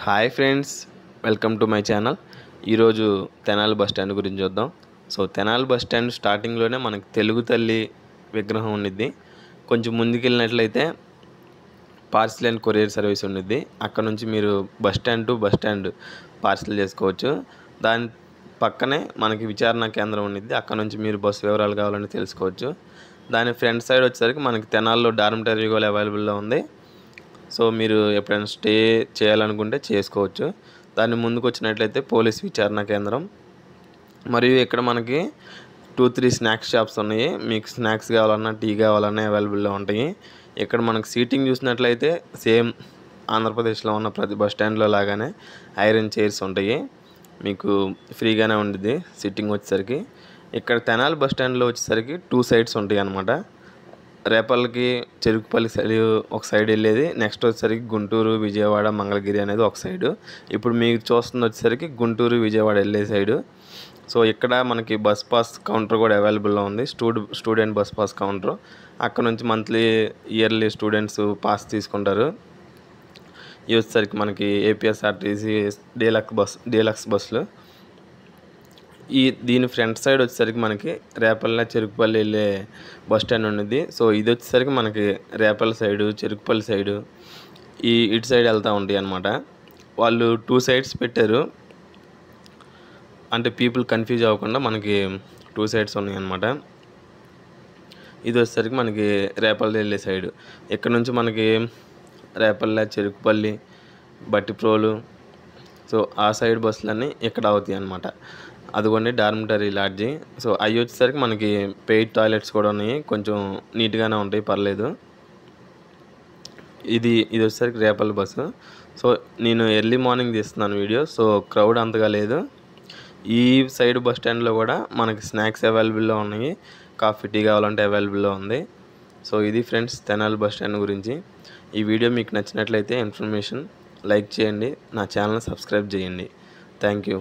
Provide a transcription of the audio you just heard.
Hi friends, welcome to my channel. ఈరోజు Tenali bus stand గురించి చూద్దాం. సో తెనాలి బస్ స్టాండ్ స్టార్టింగ్లోనే మనకి తెలుగు తల్లి విగ్రహం ఉండిద్ది. కొంచెం ముందుకెళ్ళినట్లయితే పార్సిల్ అండ్ కొరియర్ సర్వీస్ ఉండిద్ది. అక్కడ నుంచి మీరు bus stand to bus stand parcel చేసుకోవచ్చు. దాని పక్కనే మనకి విచారణ కేంద్రం ఉండిద్ది. అక్కడ నుంచి మీరు బస్సు వివరాలు కావాలని తెలుసుకోవచ్చు. దాని ఫ్రంట్ సైడ్ వచ్చేసరికి మనకి తెనాల్లో డార్మిటరీ కూడా అవైలబుల్లో ఉంది. సో మీరు ఎప్పుడైనా స్టే చేయాలనుకుంటే చేసుకోవచ్చు. దాని ముందుకు వచ్చినట్లయితే పోలీస్ విచారణ కేంద్రం, మరియు ఇక్కడ మనకి 2-3 స్నాక్స్ షాప్స్ ఉన్నాయి. మీకు స్నాక్స్ కావాలన్నా టీ కావాలన్నా అవైలబుల్లో ఉంటాయి. ఇక్కడ మనకు సీటింగ్ చూసినట్లయితే సేమ్ ఆంధ్రప్రదేశ్లో ఉన్న ప్రతి బస్ స్టాండ్లో లాగానే ఐరన్ చైర్స్ ఉంటాయి. మీకు ఫ్రీగానే ఉంటుంది సిట్టింగ్ వచ్చేసరికి. ఇక్కడ తెనాలి బస్ స్టాండ్లో వచ్చేసరికి 2 సైడ్స్ ఉంటాయి అన్నమాట. రేపల్లకి చెరుకుపల్లి సైడ్ ఒక సైడ్ వెళ్ళేది, నెక్స్ట్ వచ్చేసరికి గుంటూరు, విజయవాడ, మంగళగిరి అనేది ఒక సైడు. ఇప్పుడు మీరు చూస్తుంది వచ్చేసరికి గుంటూరు, విజయవాడ వెళ్ళే సైడు. సో ఇక్కడ మనకి బస్ పాస్ కౌంటర్ కూడా అవైలబుల్లో ఉంది. Student bus pass counter. అక్కడ నుంచి ఇయర్లీ స్టూడెంట్స్ పాస్ తీసుకుంటారు. ఇవి వచ్చేసరికి మనకి ఏపీఎస్ఆర్టీసీ డీలక్స్ బస్సులు. దీని ఫ్రంట్ సైడ్ వచ్చేసరికి మనకి రేపల్ల చెరుకుపల్లి వెళ్ళే బస్ స్టాండ్ ఉన్నది. సో ఇది వచ్చేసరికి మనకి రేపల్ల సైడు, చెరుకుపల్లి సైడు ఇటు సైడ్ వెళ్తూ ఉంటాయి అన్నమాట. వాళ్ళు 2 సైడ్స్ పెట్టారు, అంటే పీపుల్ కన్ఫ్యూజ్ అవ్వకుండా మనకి 2 సైడ్స్ ఉన్నాయి అన్నమాట. ఇది వచ్చేసరికి మనకి రేపల్ల వెళ్ళే సైడు. ఇక్కడ నుంచి మనకి రేపల్ల, చెరుకుపల్లి, బట్టిప్రోలు, సో ఆ సైడ్ బస్సులన్నీ ఇక్కడ అవుతాయి అన్నమాట. అదిగోండి డార్మిటరీ లాడ్జి. సో అవి వచ్చేసరికి మనకి పెయిడ్ టాయిలెట్స్ కూడా ఉన్నాయి, కొంచెం నీట్గానే ఉంటాయి, పర్లేదు. ఇది వచ్చేసరికి రేపల్ల బస్సు. సో నేను ఎర్లీ మార్నింగ్ తీస్తున్నాను వీడియో, సో క్రౌడ్ అంతగా లేదు. ఈ సైడ్ బస్ స్టాండ్లో కూడా మనకి స్నాక్స్ అవైలబుల్లో ఉన్నాయి, కాఫీ టీ కావాలంటే అవైలబుల్లో ఉంది. సో ఇది ఫ్రెండ్స్ తెనాలి బస్ స్టాండ్ గురించి. ఈ వీడియో మీకు నచ్చినట్లయితే ఇన్ఫర్మేషన్ లైక్ చేయండి, నా ఛానల్ సబ్స్క్రైబ్ చేయండి. Thank you.